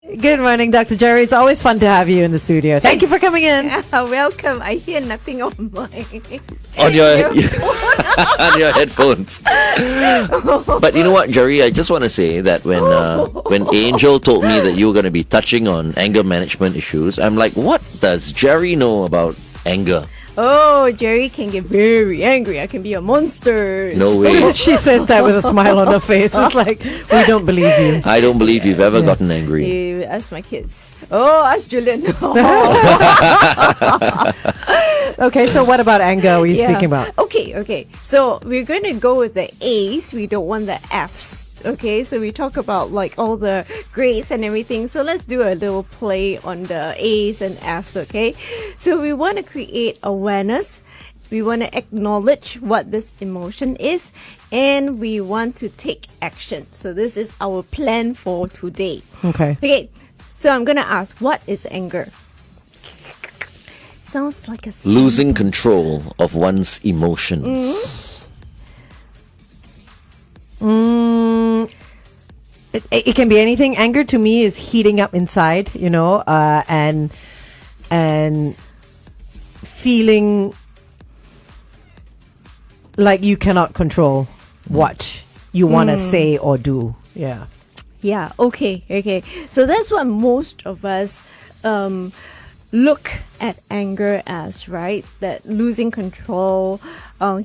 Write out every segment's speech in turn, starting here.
Good morning, Dr. Jerry. It's always fun to have you in the studio. Thank you for coming in. Welcome. I hear nothing of mine. On your on your headphones. But you know what, Jerry? I just want to say that when Angel told me that you were going to be touching on anger management issues, I'm like, what does Jerry know about anger? Oh, Jerry can get very angry. I can be a monster. No way. She says that with a smile on her face. It's like, we don't believe you. I don't believe you've ever gotten angry. You ask my kids. Oh, ask Julian. Okay, so what about anger are we speaking about? Okay. So we're going to go with the A's. We don't want the F's. Okay, so we talk about like all the grades and everything. So let's do a little play on the A's and F's. Okay, so we want to create awareness. We want to acknowledge what this emotion is, and we want to take action. So this is our plan for today. Okay, so I'm going to ask, what is anger? Sounds like a losing control of one's emotions. It can be anything. Anger to me is heating up inside, and feeling like you cannot control what you want to say or do. Yeah. Okay. So that's what most of us look at anger as, right? That losing control,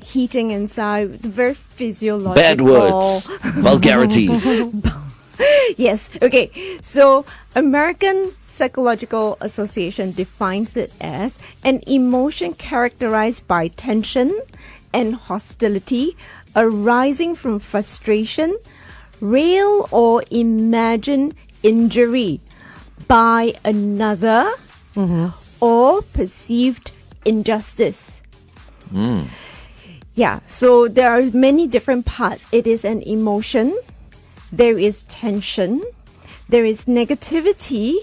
heating inside, very physiological. Bad words, vulgarities. Yes. Okay. So American Psychological Association defines it as an emotion characterized by tension and hostility arising from frustration, real or imagined injury by another or perceived injustice. Yeah, so there are many different parts. It is an emotion, there is tension, there is negativity,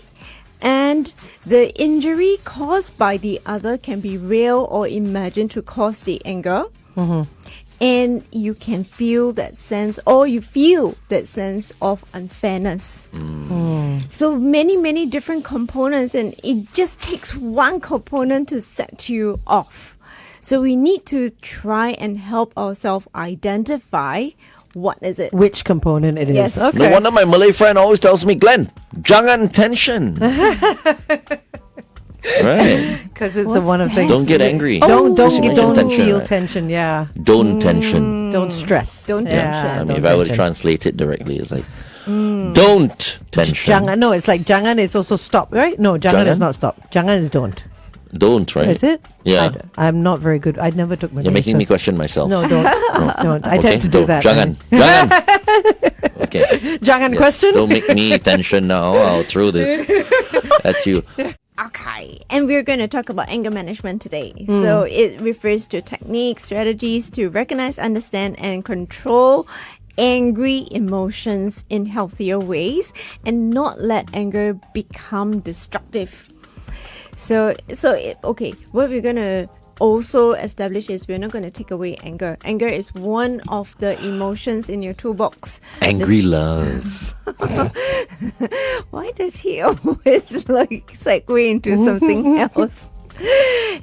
and the injury caused by the other can be real or imagined to cause the anger. And you can feel that sense, or you feel that sense of unfairness. So many different components, and it just takes one component to set you off. So we need to try and help ourselves identify what is it. Which component it is. Yes. Okay. No wonder my Malay friend always tells me, Glenn, jangan tension. Right. Because it's the one of things. Don't get angry. Don't tension, feel right? tension. Yeah. Don't tension. Don't stress. Don't tension. I mean, if I were to translate it directly, it's like, don't tension. Jangan. No, it's like jangan is also stop, right? No, jangan is not stop. Jangan is don't. Don't, right? Is it? Yeah. I'm not very good. I never took my. You're making me question myself. No, don't. Don't. I tend to do that. Jangan. Okay. Jangan question. Don't make me tension now. I'll throw this at you. Okay, and we're going to talk about anger management today. So it refers to techniques, strategies to recognize, understand, and control angry emotions in healthier ways and not let anger become destructive. So what we're going to also establish is we're not going to take away anger. Anger is one of the emotions in your toolbox. Angry love. Why does he always like segue into something else?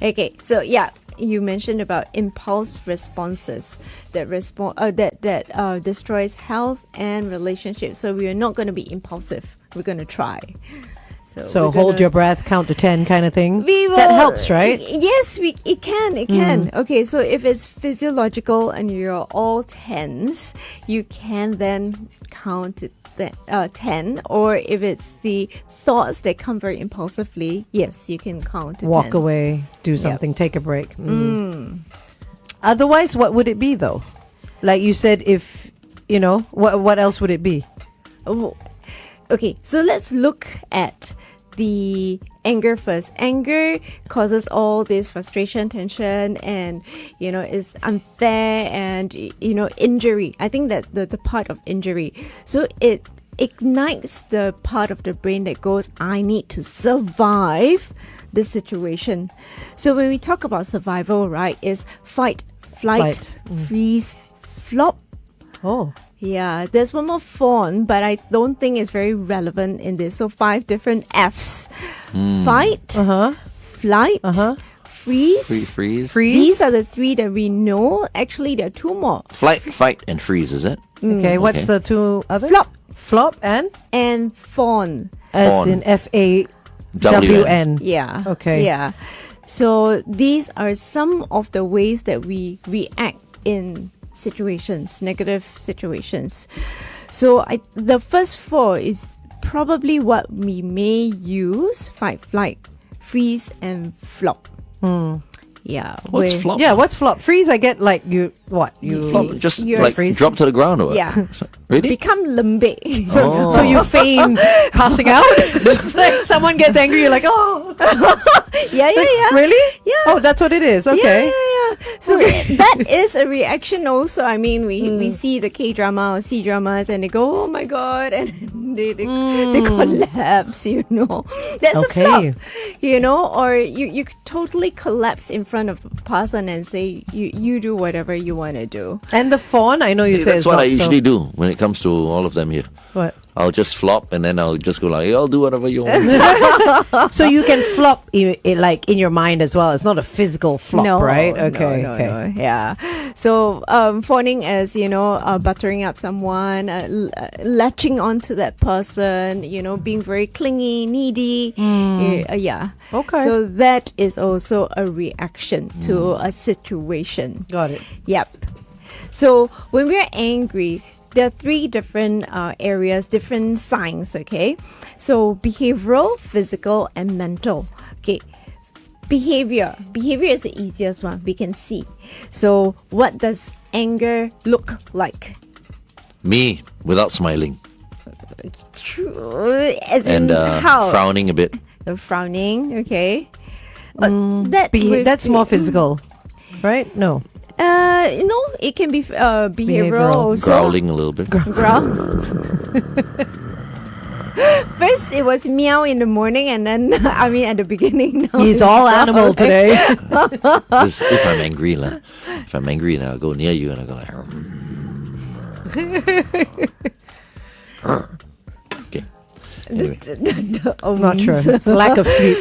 Okay, so yeah, you mentioned about impulse responses that destroys health and relationships. So we are not going to be impulsive. We're going to try. So hold your breath, count to 10 kind of thing. That helps, right? Yes, it can. Okay, so if it's physiological and you're all tense, you can then count to 10. Or if it's the thoughts that come very impulsively, yes, you can count to 10. Walk away, do something, take a break. Otherwise, what would it be though? Like you said, if, what else would it be? Okay, so let's look at the anger first. Anger causes all this frustration, tension, and is unfair, and injury. I think that the part of injury. So it ignites the part of the brain that goes, I need to survive this situation. So when we talk about survival, right, is fight, flight, freeze, flop. Oh. Yeah, there's one more fawn, but I don't think it's very relevant in this. So 5 different Fs. Fight, flight, freeze. Freeze. These are the 3 that we know. Actually, there are 2 more. Flight, fight, and freeze, is it? Okay, what's Okay. the 2 other? Flop Flop and? and fawn. As Fawn. in FAWN. Yeah. Okay. Yeah. So these are some of the ways that we react in situations, negative situations. So the first 4 is probably what we may use: fight, flight, freeze, and flop. Yeah. What's where- flop? Yeah, what's flop? Freeze, I get like you, what? You Flop, just You're like freeze. drop to the ground or what? Yeah. Really? Become limbe. So you feign passing out? Just like someone gets angry, you're like, oh, Yeah. really? Yeah. Oh, that's what it is. Okay. Yeah. So that is a reaction also. I mean, we see the K-drama or C-dramas and they go, oh my God, and they collapse, you know. That's Okay. a flop, you know, or you could totally collapse in front of a person and say, you do whatever you want to do. And the fawn, I know you say That's it's what not I usually so. do when it comes to all of them here. What? I'll just flop and then I'll just go like, hey, I'll do whatever you want. So you can flop like in your mind as well. It's not a physical flop, right? Okay. No, okay. no, yeah. So fawning as, you know, buttering up someone, latching onto that person, you know, being very clingy, needy. Yeah. Okay. So that is also a reaction to a situation. Got it. Yep. So when we're angry, there are 3 different areas, different signs, okay? So behavioral, physical, and mental. Okay. Behavior is the easiest one. We can see. So what does anger look like? Me, without smiling. True. As in And how? frowning a bit. Frowning, okay. But that That's more physical, right? No. No, it can be behavioral Behavioral. also. Growling a little bit. Growl. First, it was meow in the morning, and then I mean at the beginning. Now He's it's all growl. animal today. If I'm angry, if I'm angry, I'll go near you and I'll go like, okay. Anyway. Not sure. Lack of sleep.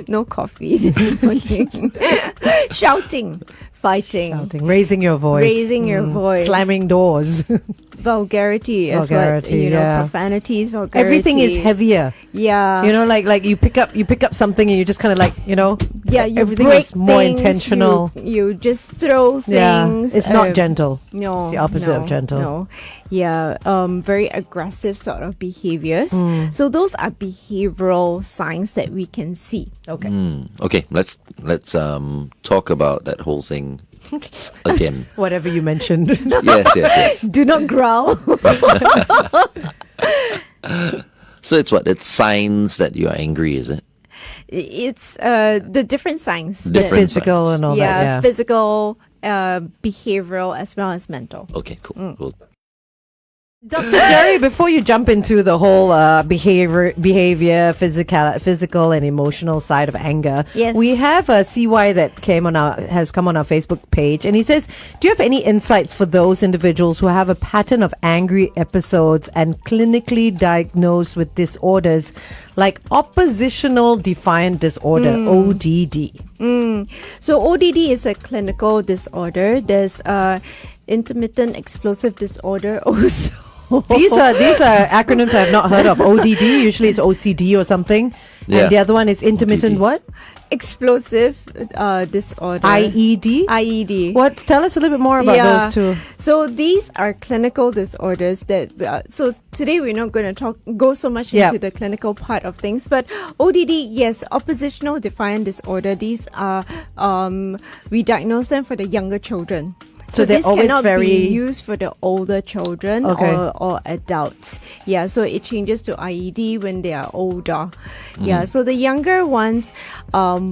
No coffee this morning. Shouting, fighting, Shouting, raising your voice. Raising your voice. Slamming doors. vulgarity as well. Vulgarity, You know, yeah. profanities, vulgarity. Everything is heavier. Yeah. You know, like you pick up something and you just kind of like, you know, Yeah, you everything break is more things, intentional. You just throw things. Yeah, it's not gentle. No, It's the opposite of gentle. No, yeah, very aggressive sort of behaviors. So those are behavioral signs that we can see. Okay. Okay, let's talk about that whole thing again. Whatever you mentioned. yes. Do not growl. So it's what? It's signs that you are angry, is it? It's the different signs. The Different physical signs. and all Yeah, that. Yeah. physical, behavioral, as well as mental. Okay, cool. Cool. Dr. Jerry, before you jump into the whole behavior, physical and emotional side of anger, Yes. we have a CY that has come on our Facebook page, and he says, "Do you have any insights for those individuals who have a pattern of angry episodes and clinically diagnosed with disorders like oppositional defiant disorder (ODD)?" So ODD is a clinical disorder. There's intermittent explosive disorder also. These are acronyms I have not heard of. ODD, usually it's OCD or something. Yeah. And the other one is intermittent ODD. what? Explosive disorder. IED? IED. What? Tell us a little bit more about those two. So these are clinical disorders that. So today we're not going to go so much Yeah. into the clinical part of things, but ODD, yes, oppositional defiant disorder. These are we diagnose them for the younger children. So they're this always cannot very- be used for the older children Okay. or adults. Yeah, so it changes to IED when they are older. Yeah, so the younger ones,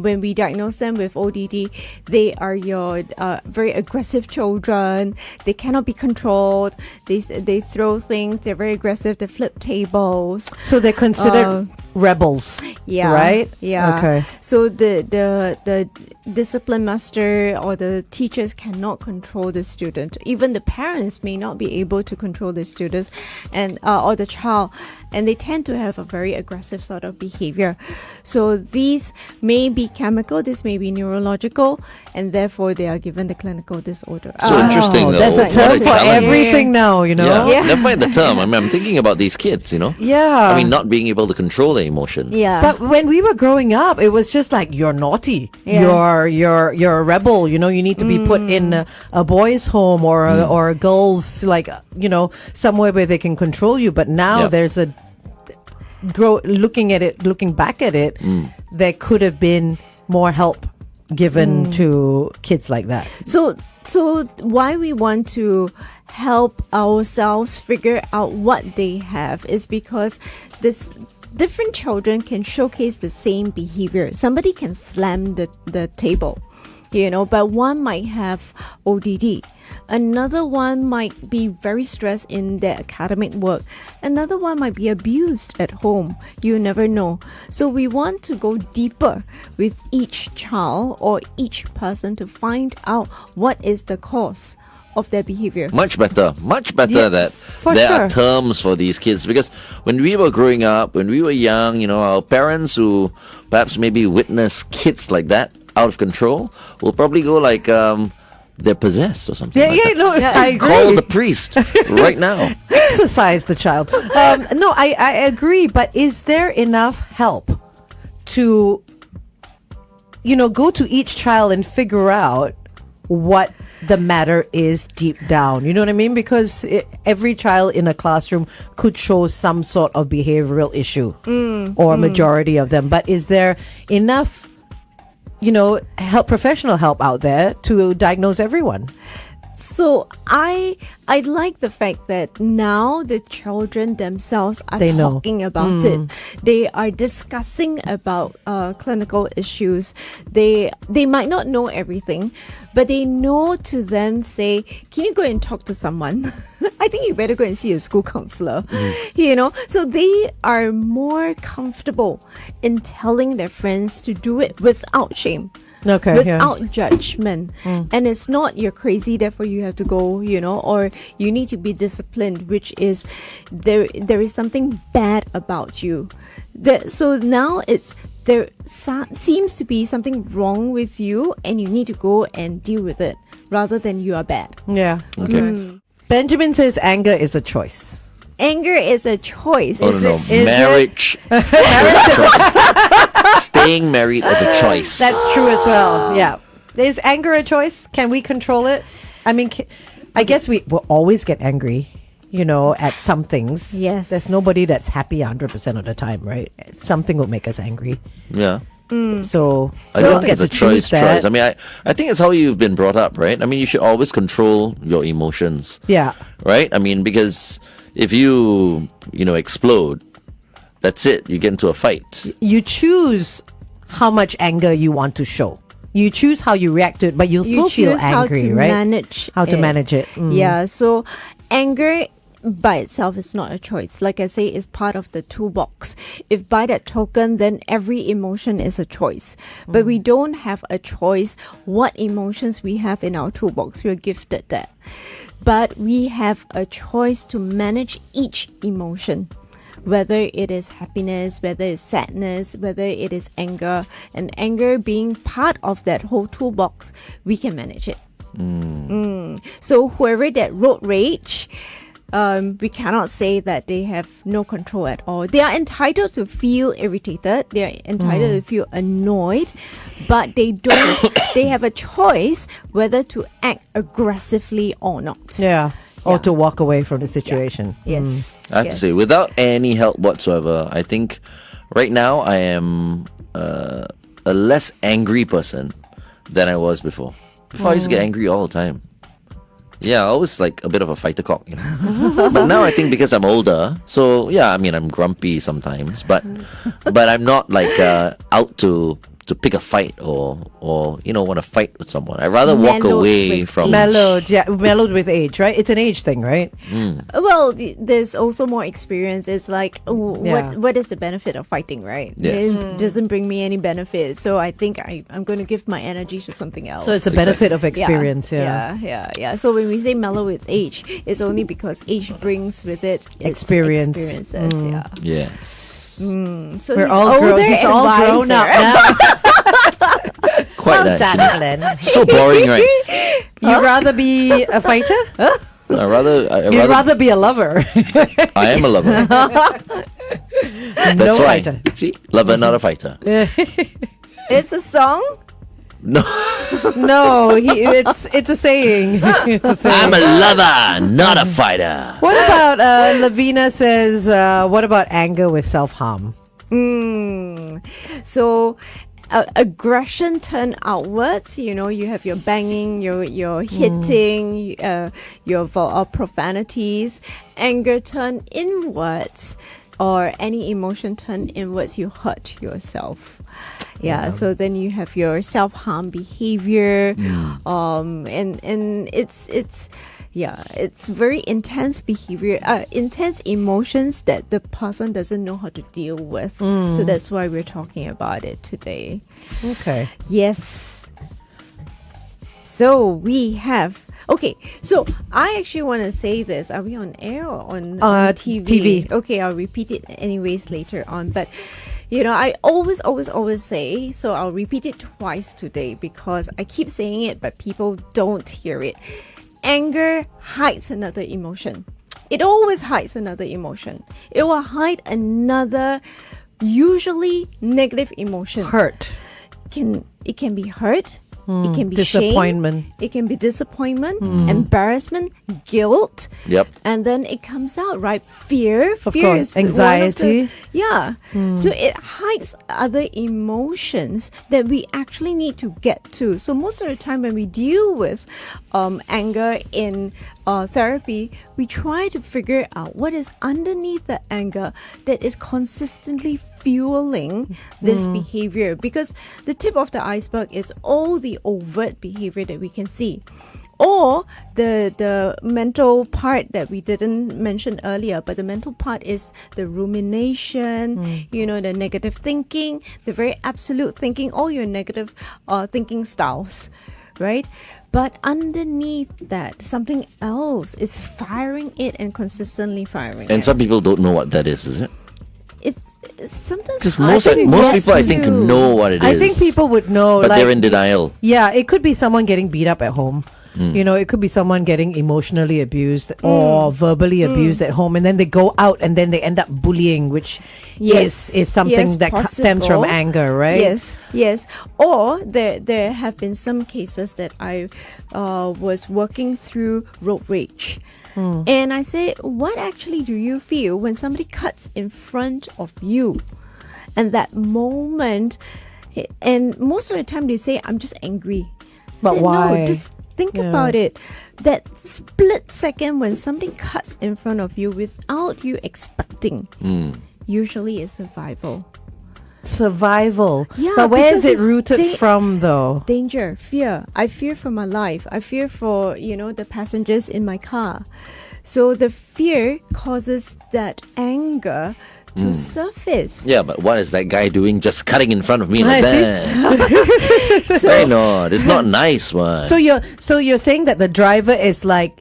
when we diagnose them with ODD, they are your very aggressive children. They cannot be controlled. They throw things. They're very aggressive. They flip tables. So they're considered rebels. Yeah. Right? Yeah. Okay. So the discipline master or the teachers cannot control control the student. Even the parents may not be able to control the students and or the child, and they tend to have a very aggressive sort of behavior. So these may be chemical, this may be neurological, and therefore they are given the clinical disorder. So interesting, though. There's a What term for challenge. everything now, you know? Yeah. Never mind the term. I mean, I'm thinking about these kids, you know? Yeah. I mean, not being able to control their emotions. Yeah. But when we were growing up, it was just like, you're naughty. Yeah. You're a rebel. You know, you need to be put in a boys' home or a girls', like, you know, somewhere where they can control you. But now Yeah. there's a looking back at it, there could have been more help given to kids like that. So why we want to help ourselves figure out what they have is because this different children can showcase the same behavior. Somebody can slam the table, you know, but one might have ODD. Another one might be very stressed in their academic work. Another one might be abused at home. You never know. So we want to go deeper with each child or each person to find out what is the cause of their behavior. Much better Yeah, that for there sure. are terms for these kids, because when we were growing up, when we were young, you know, our parents who perhaps maybe witness kids like that out of control will probably go like they're possessed or something. Yeah, like yeah, that. no, I agree. Call the priest right now. Exercise the child. No, I agree. But is there enough help to, you know, go to each child and figure out what the matter is deep down? You know what I mean? Because every child in a classroom could show some sort of behavioral issue, or a majority of them. But is there enough, you know, professional help out there to diagnose everyone? So I like the fact that now the children themselves are They know. talking about it. They are discussing about clinical issues. They might not know everything, but they know to then say, "Can you go and talk to someone? I think you better go and see a school counselor." You know, so they are more comfortable in telling their friends to do it without shame. Okay, Without judgment. And it's not you're crazy, therefore you have to go, you know, or you need to be disciplined, which is there is something bad about you. So now there seems to be something wrong with you and you need to go and deal with it rather than you are bad. Yeah. Okay. Benjamin says anger is a choice. Anger is a choice. Oh, no. is it- Marriage. Staying married is a choice. That's true as well. Yeah. Is anger a choice? Can we control it? I mean, I guess we will always get angry, you know, at some things. Yes. There's nobody that's happy 100% of the time, right? Something will make us angry. Yeah. So I we don't think get it's a to choose choice. that. I mean, I think it's how you've been brought up, right? I mean, you should always control your emotions, Yeah. right? I mean, because if you explode, that's it. You get into a fight. You choose how much anger you want to show. You choose how you react to it, but you'll You still feel choose how angry, to right? manage How to it. manage it. Yeah, so anger by itself is not a choice. Like I say, it's part of the toolbox. If by that token, then every emotion is a choice. But we don't have a choice what emotions we have in our toolbox. We're gifted that. But we have a choice to manage each emotion. Whether it is happiness, whether it's sadness, whether it is anger, and anger being part of that whole toolbox, we can manage it. So whoever that road rage, we cannot say that they have no control at all. They are entitled to feel irritated. They are entitled to feel annoyed, but they don't. They have a choice whether to act aggressively or not. Yeah. Or Yeah. to walk away from the situation. Yes, I have to say, without any help whatsoever, I think right now I am a less angry person than I was before. Before I used to get angry all the time. Yeah, I was like a bit of a fighter cock, you know. But now I think because I'm older, so yeah, I mean I'm grumpy sometimes, but I'm not like out to pick a fight or want to fight with someone. I'd rather walk Mellowed away with from mellowed with age, right? It's an age thing, right? Well, there's also more experience. It's like, Yeah. what is the benefit of fighting, right? Yes. It doesn't bring me any benefit. So I think I'm going to give my energy to something else. So it's a benefit of experience. Yeah. So when we say mellow with age, it's only because age brings with it its Experience. experiences. Yeah. Yes. So We're he's all older He's and all grown up wiser. now. Quite Well done, actually. Glenn. So boring, right? You'd rather be a fighter? I'd You'd rather be a lover. I am a lover. That's No why. fighter. See, lover, not a fighter. It's a song. No, No, it's a saying. It's a saying. I'm a lover, not a fighter. What about Lavina says? What about anger with self-harm? So aggression turned outwards. You have your banging, your hitting, your profanities. Anger turned inwards, or any emotion turned inwards, you hurt yourself. Yeah, so then you have your self-harm behavior, and it's very intense behavior, intense emotions that the person doesn't know how to deal with. So that's why we're talking about it today. Okay. Yes. So we have. Okay, so I actually want to say this. Are we on air or on TV? TV. Okay, I'll repeat it anyways later on. But, I always say, so I'll repeat it twice today because I keep saying it, but people don't hear it. Anger hides another emotion. It always hides another emotion. It will hide another, usually negative emotion. Hurt. It can be hurt. It can be Disappointment. shame. It can be disappointment, embarrassment, guilt. Yep. And then it comes out, right? Fear. Of Fear course. is Anxiety. So it hides other emotions that we actually need to get to. So most of the time when we deal with anger in therapy, we try to figure out what is underneath the anger that is consistently fueling this behavior, because the tip of the iceberg is all the overt behavior that we can see, or the mental part that we didn't mention earlier. But the mental part is the rumination, the negative thinking, the very absolute thinking, all your negative thinking styles, right? But underneath that, something else is firing it and consistently firing And it. some people don't know what that is it? It's sometimes Because hard most to most get people, I think, to. know what it is. I think people would know, but like, they're in denial. yeah, it could be someone getting beat up at home. It could be someone getting emotionally abused or verbally abused at home, and then they go out and then they end up bullying, which Yes. is something Yes, that stems from possible. anger, right? Yes. Or there have been some cases that I was working through road rage. And I say, what actually do you feel when somebody cuts in front of you? And that moment, and most of the time they say, I'm just angry. But I say, why? No, just think about it. That split second when somebody cuts in front of you without you expecting, usually is survival. Survival. Yeah, but where is because it rooted it's from, though? Danger, fear. I fear for my life. I fear for, the passengers in my car. So the fear causes that anger to surface. Yeah, but what is that guy doing just cutting in front of me I like see. that? Why not? It's not nice, one. So you're saying that the driver is like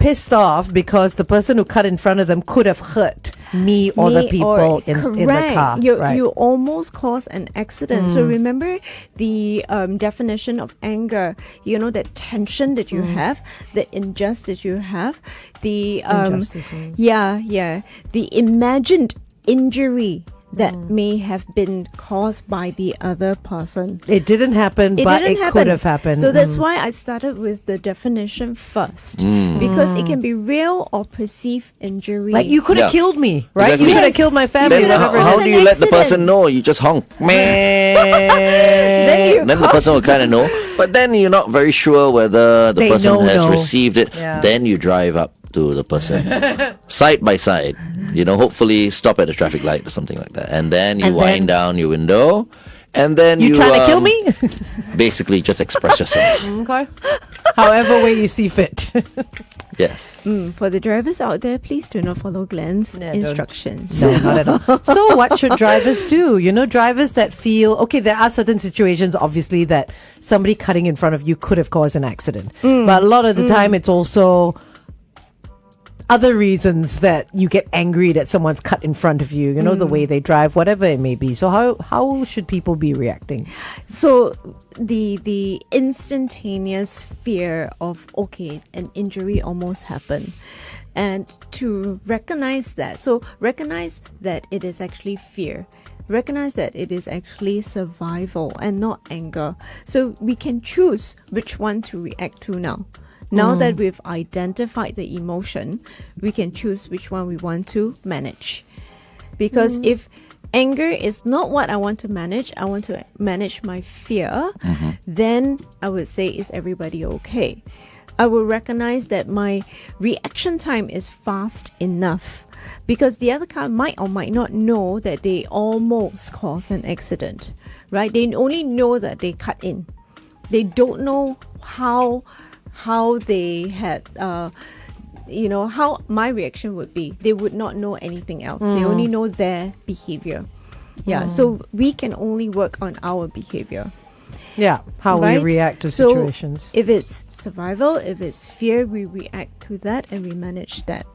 pissed off because the person who cut in front of them could have hurt me or the people in the car. You almost cause an accident. So remember the definition of anger. That tension that you have, the injustice you have, the Injustice, the imagined injury that may have been caused by the other person. It didn't happen, but it could have happened. So that's why I started with the definition first, because it can be real or perceived injury. Like, you could have Yeah. killed me, right? Exactly. You could have Yes. killed my family. Then whatever. how It's do an you let the accident. person know? You just honk. Then Then the person will kind of know. But then you're not very sure whether the They person has know. received it. Yeah. Then you drive up to the person side by side. Hopefully stop at a traffic light or something like that. And then you And wind then- down your window And then You trying to kill me? Basically, just express yourself. Okay. However way you see fit. Yes. For the drivers out there, please do not follow Glenn's Yeah, don't. instructions. No, not at all. So what should drivers do? You know, drivers that feel, okay, there are certain situations, obviously, that somebody cutting in front of you could have caused an accident. But a lot of the time, it's also other reasons that you get angry that someone's cut in front of you, you know, the way they drive, whatever it may be. So how should people be reacting? So the instantaneous fear of, okay, an injury almost happened, and to recognize that. So recognize that it is actually fear. Recognize that it is actually survival and not anger. So we can choose which one to react to now. Now that we've identified the emotion, we can choose which one we want to manage. Because if anger is not what I want to manage, I want to manage my fear, then I would say, is everybody okay? I will recognize that my reaction time is fast enough, because the other car might or might not know that they almost caused an accident, right? They only know that they cut in. They don't know how they had, how my reaction would be. They would not know anything else. They only know their behavior. Yeah, so we can only work on our behavior. Yeah, how Right? we react to So situations. if it's survival, if it's fear, we react to that and we manage that.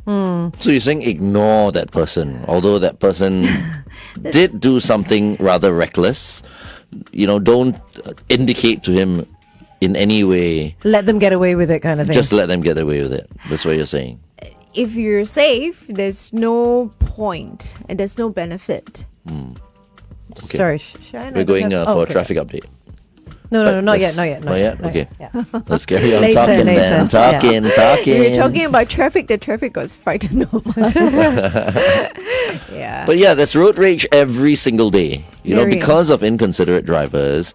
So you're saying ignore that person, although that person did do something rather reckless. You know, don't indicate to him in any way. Let them get away with it kind of thing. Just let them get away with it. That's what you're saying. If you're safe, there's no point and there's no benefit. Okay. Sorry, Shine, We're going for a traffic update. No, not Let's- yet. Not yet? Okay. Yeah. Let's carry on Later, talking later. then. Talking. We were talking about traffic. The traffic got frightened of us. Yeah. But yeah, there's road rage every single day. You know, Very. because of inconsiderate drivers.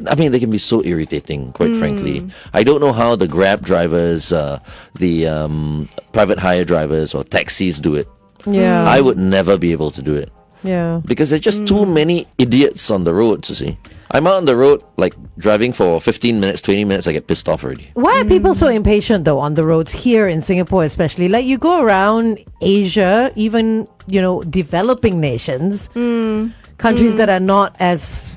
I mean, they can be so irritating, quite frankly. I don't know how the Grab drivers, the private hire drivers or taxis do it. Yeah. I would never be able to do it. Yeah. Because there's just too many idiots on the roads, you see. I'm out on the road, like, driving for 15 minutes, 20 minutes, I get pissed off already. Why are people so impatient though on the roads here in Singapore especially? Like you go around Asia, even, you know, developing nations, countries that are not as,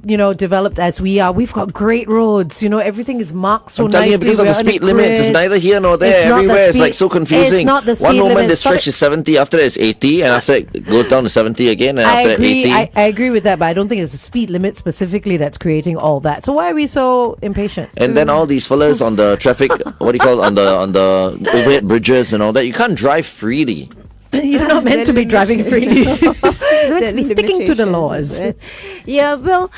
you know, developed as we are. We've got great roads, you know, everything is marked so I'm telling nicely. you, because of the We're on a speed limits, it's grid. neither here nor there. It's not the Everywhere, it's speed- like so confusing. It's not the One speed moment limit. the Stop stretch it. is 70, after that it's 80, and after it goes down to 70 again, and I after agree. 80. I agree with that, but I don't think it's a speed limit specifically that's creating all that. So why are we so impatient? And then all these fellas on the traffic, what do you call it, on the overhead bridges and all that, you can't drive freely. You're not meant to be driving freely. The It's sticking to the limitations laws. of it. Yeah, well,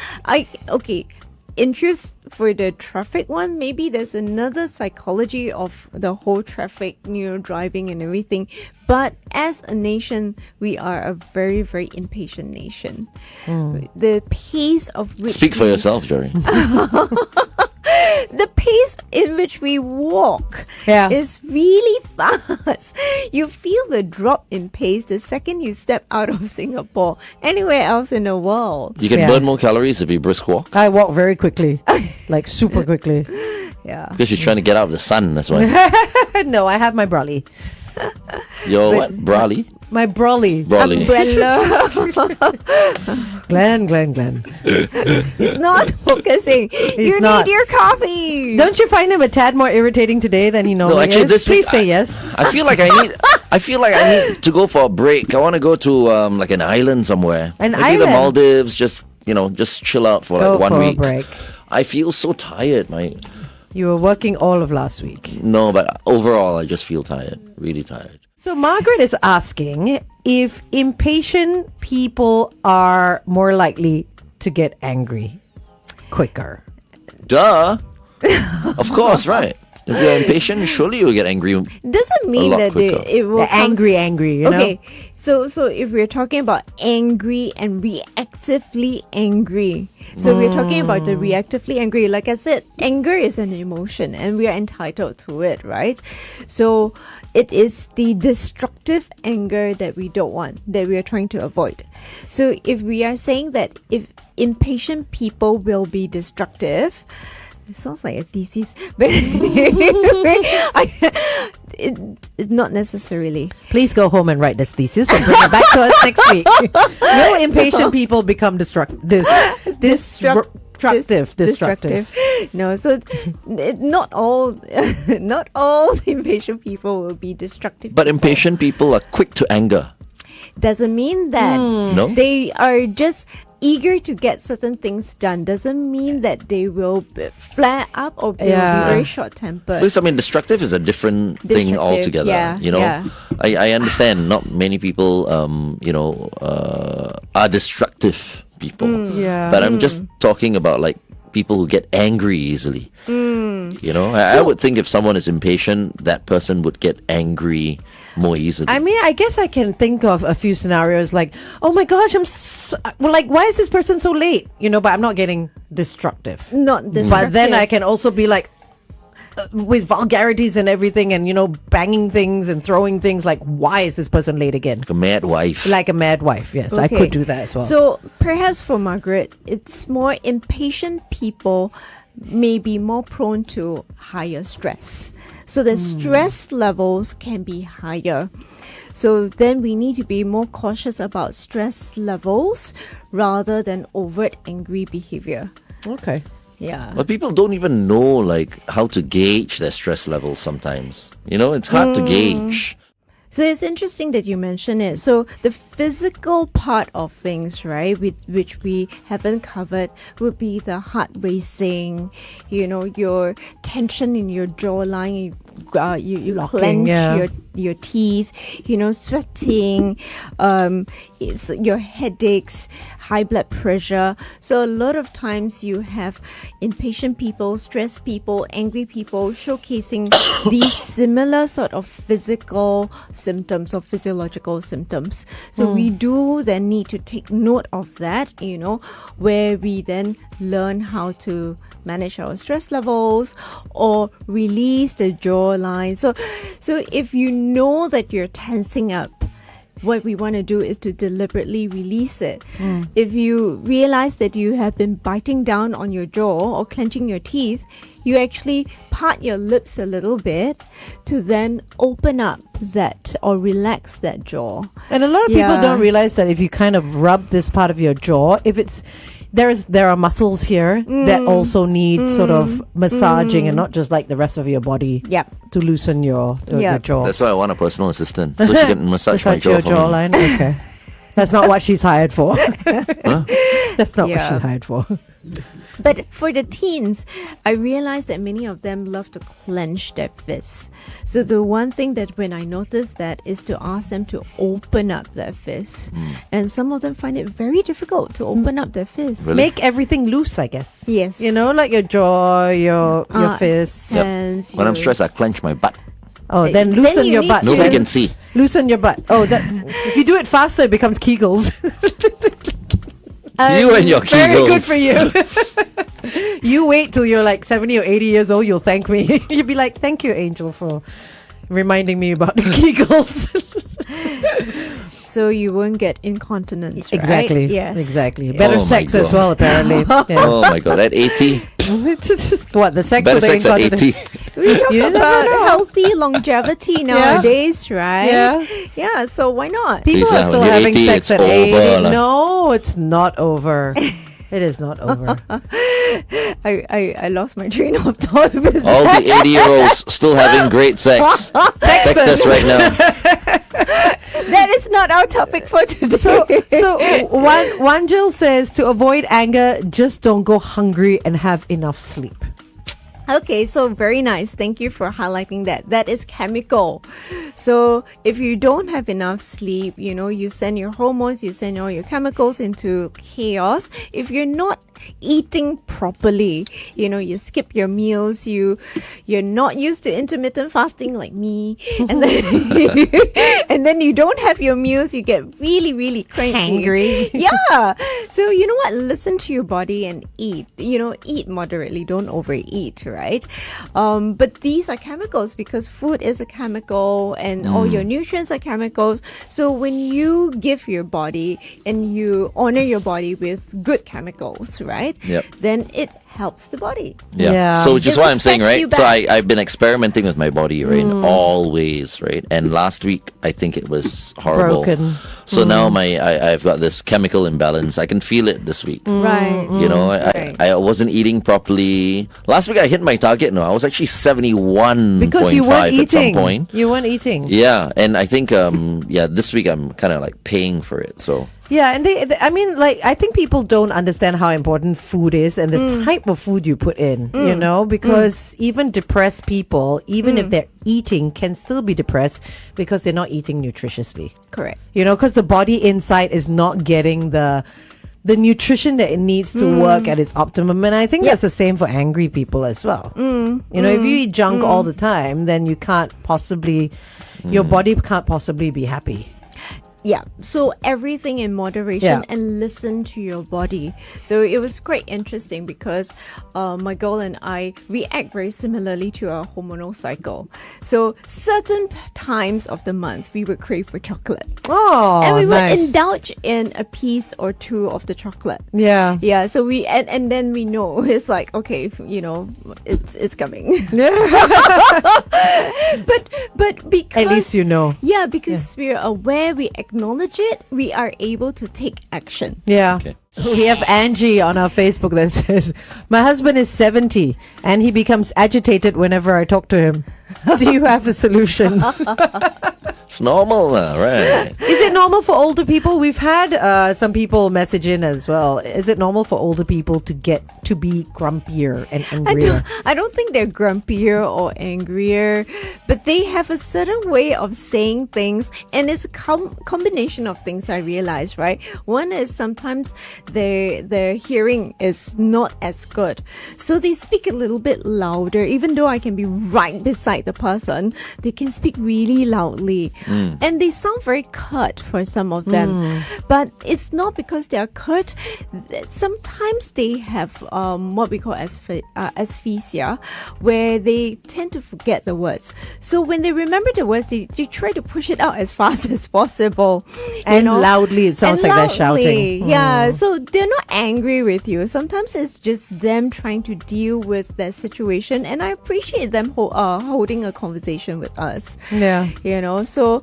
in truth, for the traffic one, maybe there's another psychology of the whole traffic, you know, driving and everything. But as a nation, we are a very, very impatient nation. The pace of which Speak for yourself, Jerry. the pace in which we walk Yeah. is really fast. You feel the drop in pace the second you step out of Singapore, anywhere else in the world. You can Yeah. burn more calories if you brisk walk. I walk very quickly, like super quickly. Yeah. Because she's trying to get out of the sun, that's why. No, I have my brolly. Your what? Brolly? My brolly. Brolly. Umbrella Glenn. is not focusing. You not. need your coffee. Don't you find him a tad more irritating today than he normally actually, is? this week Please say yes. I feel like I need to go for a break. I want to go to like an island somewhere. An Maybe the island? Maldives, just chill out for Go like 1 for week. a break. I feel so tired, mate. You were working all of last week. No, but overall I just feel tired. Really tired. So Margaret is asking if impatient people are more likely to get angry quicker. Duh. Of course, right. If you're impatient, surely you'll get angry. Doesn't mean lot that quicker. it will The angry, you know? Okay, so if we're talking about angry and reactively angry, so we're talking about the reactively angry. Like I said, anger is an emotion, and we are entitled to it, right? So it is the destructive anger that we don't want, that we are trying to avoid. So if we are saying that if impatient people will be destructive, it sounds like a thesis, but not necessarily. Please go home and write this thesis and bring it back to us next week. Will impatient people become destructive? No, so not all impatient people will be destructive. But people. impatient people are quick to anger. Doesn't mean that No? they are just eager to get certain things done. Doesn't mean that they will flare up or they will be very short-tempered. Because, I mean, destructive is a different thing Destructive, altogether. yeah, you know, yeah. I understand not many people, are destructive people. Yeah. But I'm just talking about like people who get angry easily. You know, I would think if someone is impatient, that person would get angry more easily. I mean, I guess I can think of a few scenarios like, oh my gosh, why is this person so late? You know, but I'm not getting destructive. Not destructive. But then I can also be like, with vulgarities and everything, and you know, banging things and throwing things like, why is this person late again? Like a mad wife. Like a mad wife, yes. I could do that as well. So perhaps for Margaret, it's more impatient people may be more prone to higher stress. So the stress levels can be higher. So then we need to be more cautious about stress levels rather than overt angry behavior. Okay. Yeah. But people don't even know like how to gauge their stress levels sometimes. You know, it's hard to gauge. So it's interesting that you mention it. So the physical part of things, right, which we haven't covered, would be the heart racing, you know, your tension in your jawline, you Locking, clench yeah. your teeth, you know, sweating, it's your headaches, high blood pressure. So a lot of times you have impatient people, stressed people, angry people showcasing these similar sort of physical symptoms or physiological symptoms. So we do then need to take note of that, you know, where we then learn how to manage our stress levels or release the jawline. So if you know that you're tensing up, what we want to do is to deliberately release it. If you realize that you have been biting down on your jaw or clenching your teeth, you actually part your lips a little bit to then open up that or relax that jaw. And a lot of people don't realize that if you kind of rub this part of your jaw, if it's there are muscles here that also need sort of massaging and not just like the rest of your body to loosen your jaw. That's why I want a personal assistant, so she can massage my jaw your for me. jawline. Okay. That's not what she's hired for. That's not what she's hired for. But for the teens, I realized that many of them love to clench their fists. So the one thing that when I noticed that is to ask them to open up their fists. And some of them find it very difficult to open up their fists. Really? Make everything loose, I guess. Yes. You know, like your jaw, your fists. Hands, When I'm stressed, I clench my butt. Oh, then Then loosen you your need butt. to- Nobody can see. Loosen your butt. Oh, if you do it faster, it becomes Kegels. You and your Very Kegels. good for you. You wait till you're like 70 or 80 years old, you'll thank me. You'll be like, thank you, Angel, for reminding me about the Kegels. So you won't get incontinence, right? Exactly. Yes. Exactly. Yeah. Better Oh my sex as God. well, apparently. Yeah. Oh my god, at 80, What, the sex better or the sex at incontinence? 80. We talk You never about know. healthy longevity nowadays, right? Yeah. Yeah, so why not? People Please, are when still you're having 80, sex it's at over 80. lah. No, it's not over. It is not over. I lost my train of thought with All the 80-year-olds still having great sex. Text us right now. that is not our topic for today. So one Jill says, to avoid anger, just don't go hungry and have enough sleep. Okay, so very nice. Thank you for highlighting that. That is chemical. So if you don't have enough sleep, you send your hormones, you send all your chemicals into chaos. If you're not eating properly, you skip your meals, you're not used to intermittent fasting like me, and then and then you don't have your meals, you get really, really cranky. Hangry. Yeah. So you know what? Listen to your body and eat. Eat moderately. Don't overeat, right? But these are chemicals because food is a chemical and all your nutrients are chemicals. So when you give your body and you honor your body with good chemicals, right? Yep. Then it helps the body. Yeah. So which is It why I'm saying, respects you right? So back. I've been experimenting with my body, right? In all ways, right? And last week, I think it was horrible. Broken. So now I've got this chemical imbalance. I can feel it this week. Right. Right. I wasn't eating properly. Last week I hit my target. No, I was actually 71.5 Because you weren't at some eating. point. You weren't eating. Yeah, and I think this week I'm kind of like paying for it. So Yeah, and I think people don't understand how important food is and the type of food you put in, because even depressed people, even if they're eating, can still be depressed because they're not eating nutritiously. Correct. Because the body inside is not getting the nutrition that it needs to work at its optimum. And I think that's the same for angry people as well. If you eat junk all the time, then you can't possibly, your body can't possibly be happy. Yeah, so everything in moderation and listen to your body. So it was quite interesting because my girl and I react very similarly to our hormonal cycle. So certain times of the month, we would crave for chocolate. Oh, And we would nice. indulge in a piece or two of the chocolate. Yeah. Yeah, so we and then we know it's like, okay, it's coming. but because At least you know. yeah, because we're aware, we acknowledge it, we are able to take action. Yeah. Okay. We have Angie on our Facebook that says, my husband is 70 and he becomes agitated whenever I talk to him. Do you have a solution? it's normal, right? Is it normal for older people? We've had some people message in as well. Is it normal for older people to get to be grumpier and angrier? I don't think they're grumpier or angrier, but they have a certain way of saying things, and it's a combination of things. I realize, right? One is sometimes their hearing is not as good, so they speak a little bit louder. Even though I can be right beside the person, they can speak really loudly, and they sound very curt for some of them. But it's not because they are curt. Sometimes they have what we call asphyxia, where they tend to forget the words. So when they remember the words, they try to push it out as fast as possible. And loudly, it sounds And like they're loudly, shouting. Yeah, so they're not angry with you. Sometimes it's just them trying to deal with that situation, and I appreciate them holding a conversation with us. Yeah. So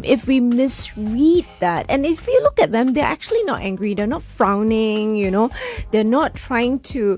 if we misread that, and if you look at them, they're actually not angry, they're not frowning, they're not trying to,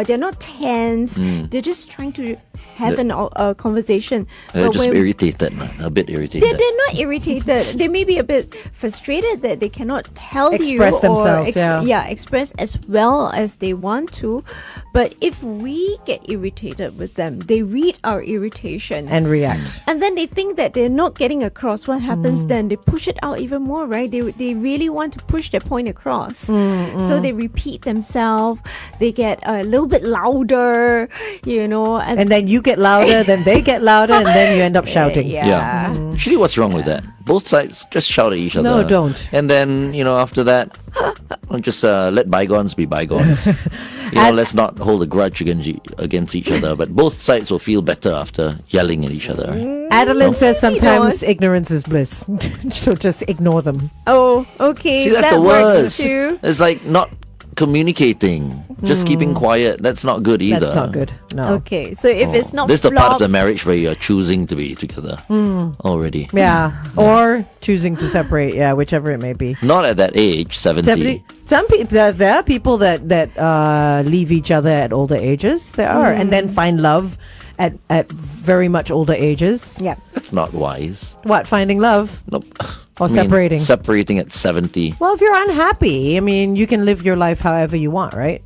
they're not tense, they're just trying to have a conversation. They're But just when- irritated, man. A bit irritated. they're not irritated. They may be a bit frustrated that they cannot tell Express you themselves, or express as well as they want to. But if we get irritated with them, they read our irritation And react. and then they think that they're not getting across. What happens then? They push it out even more, right? They really want to push their point across. So they repeat themselves. They get a little bit louder, And then you get louder, then they get louder, and then you end up shouting. Yeah. Actually, what's wrong with that? Both sides just shout at each other. No, don't. And then, after that, just let bygones be bygones. Let's not hold a grudge against each other. But both sides will feel better after yelling at each other. Adeline says Maybe sometimes ignorance is bliss. So just ignore them. Oh, okay. See, that's that the works worst. too. It's like not communicating, just keeping quiet. That's not good either. That's not good. No. Okay, so if it's not This is the part of flop, the marriage where you're choosing to be together already. Yeah. Or choosing to separate. Yeah, whichever it may be. Not at that age, 70. Some people, there are people that leave each other at older ages. There are, and then find love at very much older ages. yeah. That's not wise. What, finding love Nope. or separating? Separating at 70. Well, if you're unhappy, you can live your life however you want, right?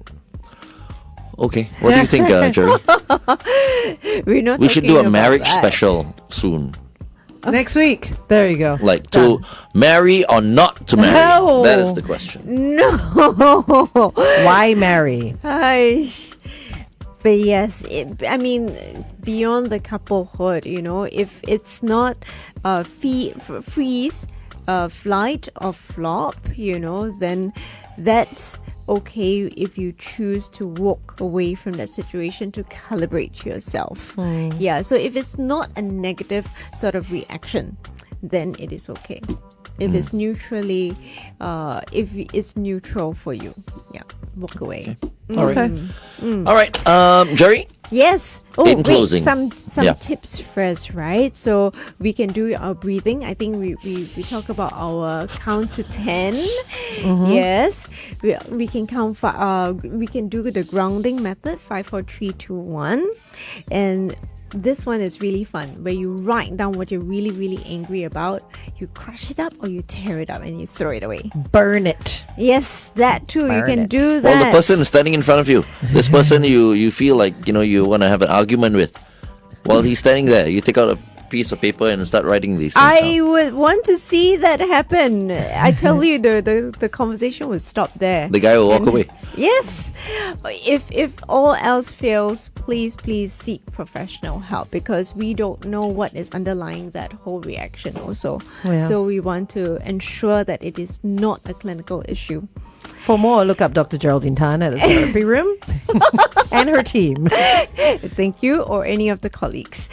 Okay. What do you think, Jerry? We're not We should do a talking about marriage that. special soon. Next week. There you go. Like to marry or not to marry? No. That is the question. No. Why marry? Aish. But yes, I mean, beyond the couplehood, if it's not freeze, flight or flop, then that's okay if you choose to walk away from that situation to calibrate yourself. Yeah, so if it's not a negative sort of reaction, then it is okay. If it's neutrally, if it's neutral for you, yeah, walk away. All right. All right. Jerry? Yes. Oh, In wait, closing. some Yeah. tips first, right? So we can do our breathing. I think we talk about our count to 10. Yes. We can count we can do the grounding method, 5, 4, 3, 2, 1. And this one is really fun, where you write down what you're really, really angry about. You crush it up or you tear it up and you throw it away. Burn it. Yes, that too. You Burn can it. do that. Well, the person is standing in front of you. This person you feel like, you want to have an argument with. While he's standing there, you take out a piece of paper and start writing these things I down. would want to see that happen. I tell you, the conversation would stop there. The guy will walk away. Yes. If all else fails, please seek professional help, because we don't know what is underlying that whole reaction also. Yeah. So we want to ensure that it is not a clinical issue. For more, look up Dr. Geraldine Tan at the therapy room and her team. Thank you, or any of the colleagues.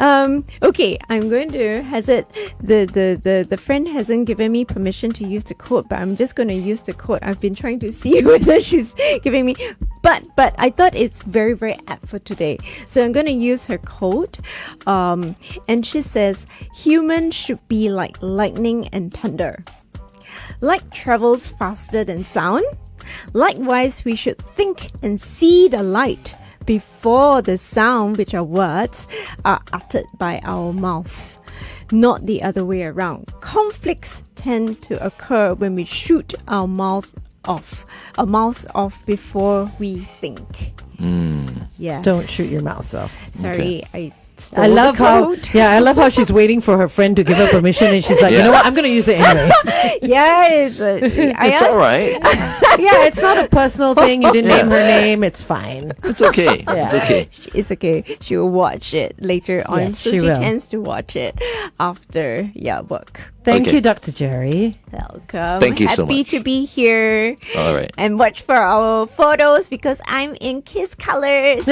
Okay, I'm going to hazard the friend hasn't given me permission to use the quote, but I'm just going to use the quote. I've been trying to see whether she's giving me, but I thought it's very, very apt for today. So I'm going to use her quote, and she says, "Humans should be like lightning and thunder. Light travels faster than sound. Likewise, we should think and see the light before the sound, which are words, are uttered by our mouths, not the other way around. Conflicts tend to occur when we shoot our mouths off before we think." Yes. Don't shoot your mouth off. Sorry, Okay. I love I love how she's waiting for her friend to give her permission, and she's like, you know what, I'm going to use it anyway. Yes, It's all right. Yeah, it's not a personal thing. You didn't name her name. It's fine. It's okay. Yeah. It's okay. It's okay. She will watch it later on. Yes, So she she will. tends to watch it after work. Thank Okay. you, Dr. Jerry. Welcome. Thank you so Happy much. to be here. All right. And watch for our photos because I'm in kiss colors.